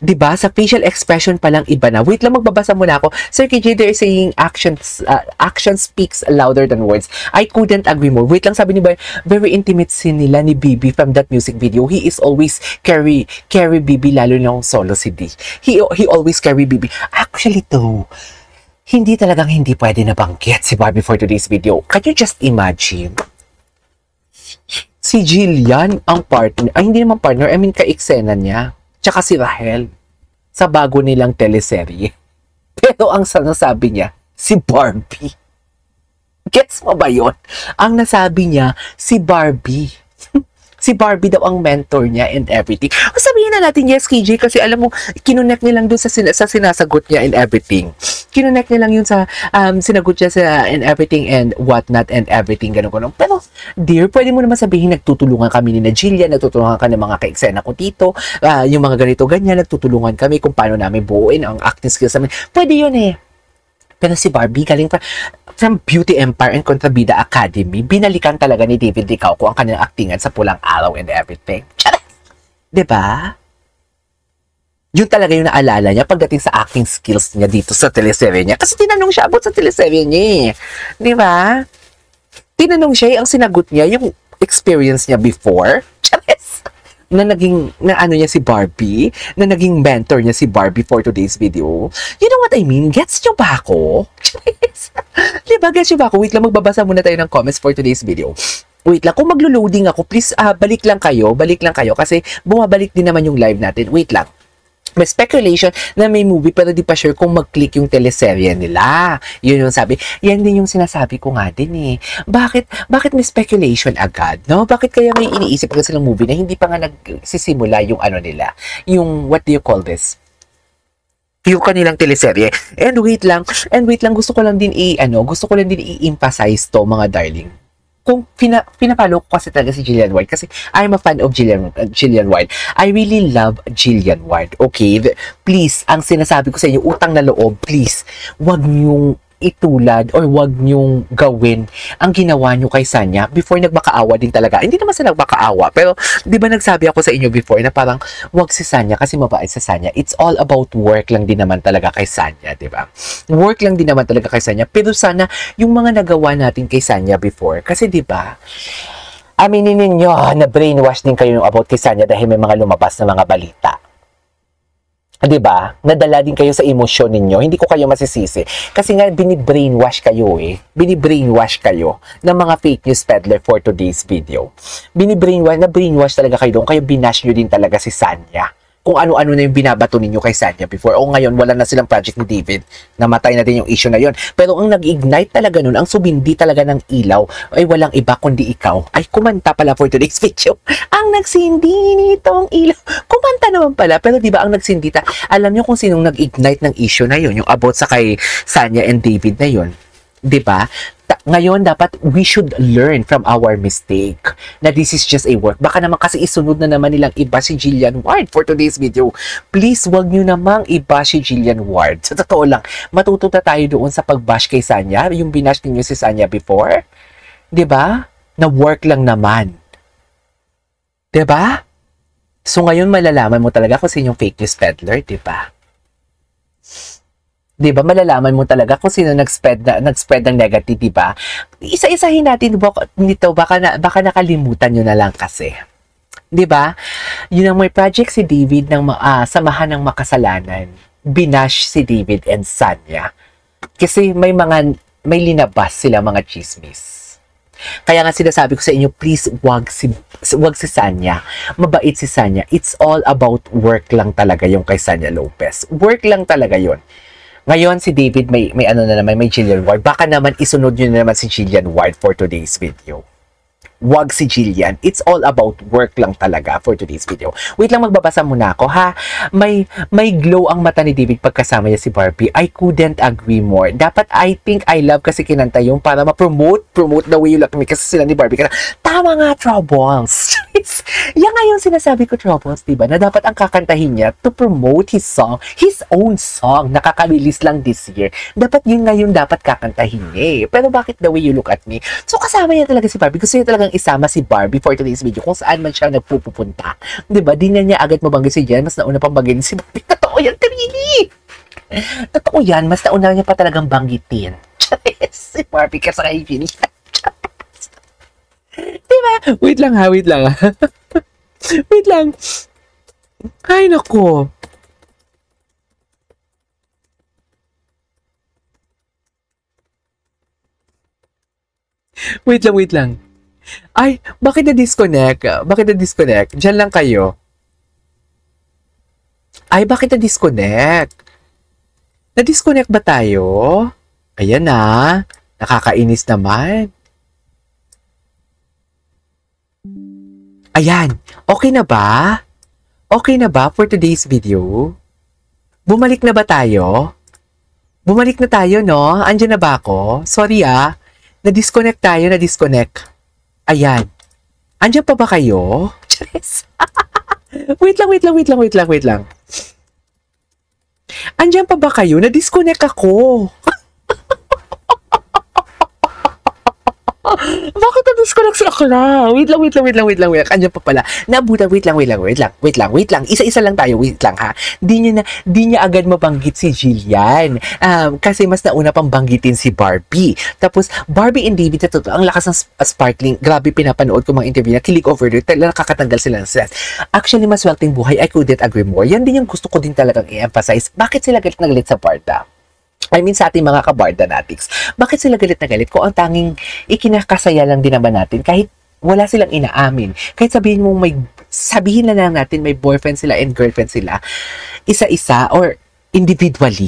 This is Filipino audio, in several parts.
'Di ba? Sa facial expression pa lang iba na. Wait lang, magbabasa muna ako. Sir KJ, they're saying action speaks louder than words. I couldn't agree more. Wait lang, sabi ni Boy, very intimate scene nila ni Bibi from that music video. He is always carry Bibi, lalo na yung solo CD. He always carry Bibi. Actually though, hindi pwede na banggit si Barbie for today's video. Can you just imagine? Si Jillian ang partner, ay hindi naman partner, I mean ka-eksena niya. Tsaka si Rahel sa bago nilang teleserye. Pero ang sinasabi niya, si Barbie. Gets mo ba yun? Ang nasabi niya, si Barbie. Si Barbie daw ang mentor niya and everything. O sabihin na natin, yes, KJ, kasi alam mo, kinonect niya lang dun sa sinasagot niya and everything. Kinonect niya lang yun sa sinagot niya sa and everything and whatnot and everything, gano'n. Pero, dear, pwede mo naman sabihin, nagtutulungan kami ni Jillian, nagtutulungan ka ng mga ka-eksena ko dito, yung mga ganito, ganyan, nagtutulungan kami kung paano namin buuin ang acting skills namin. Pwede yun eh. Pero si Barbie, galing from Beauty Empire and Contrabida Academy, binalikan talaga ni David Licauco ang kanilang actingan sa Pulang Araw and everything. Charas! Diba? Yun talaga yung naalala niya pagdating sa acting skills niya dito sa teleserye niya. Kasi tinanong siya about sa teleserye niya. Diba? Tinanong siya, ang sinagot niya, yung experience niya before. Charas! Na ano niya si Barbie, na naging mentor niya si Barbie for today's video. You know what I mean? Gets nyo ba ako? Diba, gets nyo ba ako? Wait lang, magbabasa muna tayo ng comments for today's video. Wait lang, kung maglo-loading ako, please, balik lang kayo, kasi bumabalik din naman yung live natin. Wait lang. May speculation na may movie pero di pa sure kung mag-click yung teleserye nila. Yun yung sabi. Yan din yung sinasabi ko nga din eh. Bakit may speculation agad? No? Bakit kaya may iniisip agad silang movie na hindi pa nga nagsisimula yung ano nila? Yung, what do you call this? Yung kanilang teleserye. And wait lang, gusto ko lang din i-emphasize to, mga darling. Kung pinapalo ko kasi talaga si Gillian Ward kasi I'm a fan of Gillian Ward. I really love Gillian Ward. Okay? Please, ang sinasabi ko sa inyo, utang na loob, please, wag niyong itulad or wag niyong gawin ang ginawa niyo kay Sanya before nagmakaawa din talaga. Hindi naman sa nagmakaawa, pero di ba nagsabi ako sa inyo before na parang wag si Sanya kasi mabait sa Sanya. It's all about work lang din naman talaga kay Sanya, di ba? Work lang din naman talaga kay Sanya. Pero sana yung mga nagawa natin kay Sanya before, kasi di ba, aminin ninyo na brainwash din kayo about kay Sanya dahil may mga lumabas na mga balita. 'Di ba? Nadala din kayo sa emosyon ninyo. Hindi ko kayo masisisi. Kasi nga bini-brainwash kayo eh. Bini-brainwash kayo ng mga fake news peddler for today's video. Brainwash talaga kayo doon. Kaya binash nyo din talaga si Sanya. Kung ano-ano na yung binabato ninyo kay Sanya before. O ngayon, wala na silang project ni David. Namatay na din yung issue na yon. Pero ang nag-ignite talaga nun, ang subindi talaga ng ilaw, ay walang iba kundi ikaw. Ay, kumanta pala for today's video. Ang nagsindi nitong ilaw. Kumanta naman pala. Pero di ba ang nagsindi alam niyo kung sinong nag-ignite ng issue na yon, yung about sa kay Sanya and David na yon. Di ba? Ngayon, dapat we should learn from our mistake na this is just a work. Baka naman kasi isunod na naman nilang iba si Gillian Ward for today's video. Please, wag nyo namang iba si Gillian Ward. Sa totoo lang, matututa tayo doon sa pag-bash kay Sanya, yung binash ninyo si Sanya before. Diba? Na work lang naman. Diba? So ngayon, malalaman mo talaga kung sino yung fake news peddler, diba? Diba, malalaman mo talaga kung sino nag-spread ng negative, diba? Isa-isahin natin nito, baka nakalimutan nyo na lang kasi. Diba? Yun ang may project si David ng Samahan ng Makasalanan. Binash si David and Sanya. Kasi may linabas sila mga chismis. Kaya nga sinasabi ko sa inyo, please, wag si Sanya. Mabait si Sanya. It's all about work lang talaga yung kay Sanya Lopez. Work lang talaga yun. Ngayon, si David, may Gillian Ward. Baka naman isunod nyo na naman si Gillian Ward for today's video. Wag si Gillian. It's all about work lang talaga for today's video. Wait lang, magbabasa muna ako, ha? May glow ang mata ni David pagkasama niya si Barbie. I couldn't agree more. Dapat I Think I Love kasi kinanta yung para ma-promote the way you look me kasi sila ni Barbie. Tama nga, Troubles. Yan nga yung sinasabi ko, Troubles, diba? Na dapat ang kakantahin niya to promote his own song. Nakaka-release lang this year. Dapat yun nga yung dapat kakantahin niya eh. Pero bakit The Way You Look at Me? So kasama niya talaga si Barbie. Gusto niya talagang niyang isama si Barbie for today's video kung saan man siya nagpupunta. Diba? Di na niya agad mabanggit si Jen, mas nauna pang banggitin si Barbie. Totoo yan, Trini! Totoo yan, mas nauna niya pa talagang banggitin. Si Barbie kasi kay Jen. Diba? Wait lang ha. Wait lang. Ay, nako. Wait lang. Ay, bakit na-disconnect? Diyan lang kayo. Ay, bakit na-disconnect? Na-disconnect ba tayo? Ayan na. Nakakainis naman. Ayan. Okay na ba? Okay na ba for today's video? Bumalik na ba tayo? Bumalik na tayo, no? Andiyan na ba ako? Sorry na-disconnect tayo. Ayan. Andiyan pa ba kayo? Charis. Wait lang. Andiyan pa ba kayo? Na-disconnect ako. Bakit na-disconnect si Akla? Wait lang. Andiyan pa pala. Nabuta, wait lang. Isa-isa lang tayo, wait lang ha. Di niya agad mabanggit si Jillian. Kasi mas nauna pang banggitin si Barbie. Tapos, Barbie and David, ang lakas ng sparkling. Grabe, pinapanood ko mga interview na kilig over it. Nakakatanggal sila ng stress. Actually, maswelteng buhay. I couldn't agree more. Yan din yung gusto ko din talagang i-emphasize. Bakit sila galit na galit sa Barda? I mean, sa ating mga kabarda natics. Bakit sila galit na galit? Kung ang tanging ikinakasaya lang din naman natin, kahit wala silang inaamin. Kahit sabihin na lang natin may boyfriend sila and girlfriend sila, isa-isa or individually.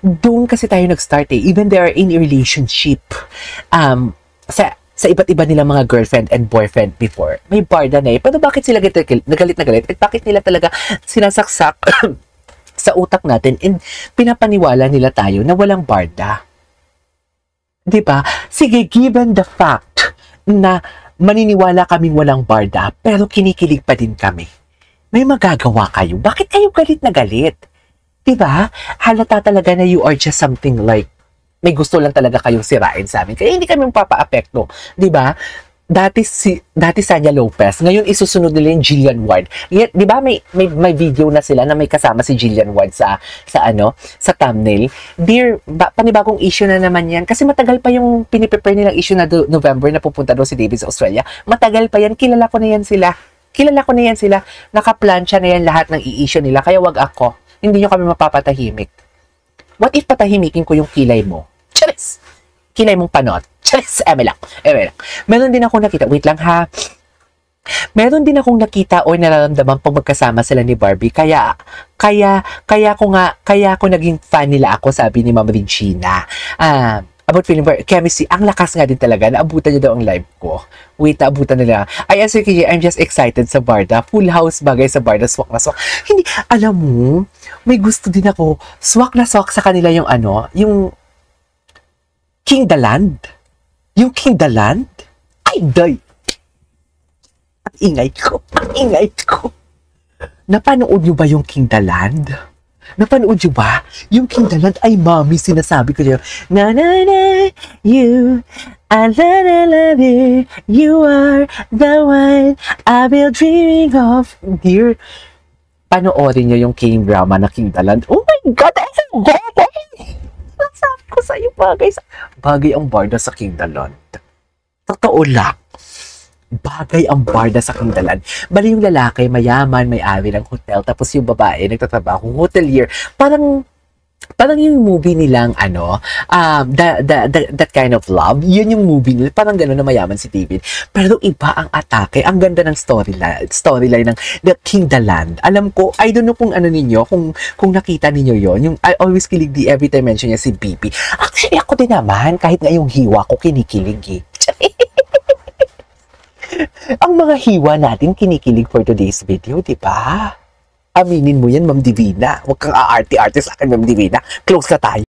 Doon kasi tayo nag-start Even they are in a relationship. Sa iba't iba nilang mga girlfriend and boyfriend before, may barda na Pero bakit sila galit na galit? At bakit nila talaga sinasaksak sa utak natin and pinapaniwala nila tayo na walang barda. Diba? Sige, given the fact na maniniwala kaming walang barda, pero kinikilig pa din kami. May magagawa kayo. Bakit kayo galit na galit? Diba? Halata talaga na you are just something like, may gusto lang talaga kayong sirain sa amin. Kaya hindi kami magpapa-apekto. Diba? Dati Sanya Lopez, ngayon isusunod nila yung Jillian Ward. Di ba may video na sila na may kasama si Jillian Ward sa thumbnail. Panibagong issue na naman yan. Kasi matagal pa yung piniprepare nilang issue na November na pupunta daw si David sa Australia. Matagal pa yan. Kilala ko na yan sila. Nakaplansya na yan lahat ng i-issue nila. Kaya wag ako. Hindi nyo kami mapapatahimik. What if patahimikin ko yung kilay mo? Charis! Kilay mong panot. Charis! Eme lang. Meron din akong nakita. Wait lang ha. Meron din akong nakita o nararamdaman pag magkasama sila ni Barbie. Kaya ako naging fan nila ako, sabi ni Ma'am Regina. About feeling chemistry, ang lakas nga din talaga. Naabutan niya daw ang live ko. Wait, naabutan nila. Ay, as KJ, I'm just excited sa Barda. Full house bagay sa Barda. Swak na swak. Hindi, alam mo, may gusto din ako. Swak na swak sa kanila yung yung King the Land. Yung King the Land? Ay, day! Ang ingay ko. Napanood niyo ba yung King the Land? Napanood niyo ba? Yung King the Land ay mami, sinasabi ko niyo. Na na na, you, I love you, you are the one I've been dreaming of. Dear, panoorin niyo yung King drama na King the Land. Oh my God! Sabi ko sa'yo, bagay ang Barda sa King the Land. Totoo lang. Bagay ang Barda sa King the Land. Bali yung lalaki, mayaman, may-ari ng hotel, tapos yung babae, nagtatrabaho, hotelier. Parang yung movie nilang, that kind of love, yun yung movie nila, parang gano'n na mayaman si David. Pero iba ang atake, ang ganda ng storyline ng The King the Land. Alam ko, I don't know kung ano ninyo, kung nakita ninyo yon, yung I always kilig every time mention niya si BP. Actually, ako din naman, kahit nga yung hiwa ko, kinikilig Ang mga hiwa natin kinikilig for today's video, di ba? Aminin mo yan, Ma'am Divina. Huwag kang aarte-arte sa akin, Ma'am Divina. Close na tayo.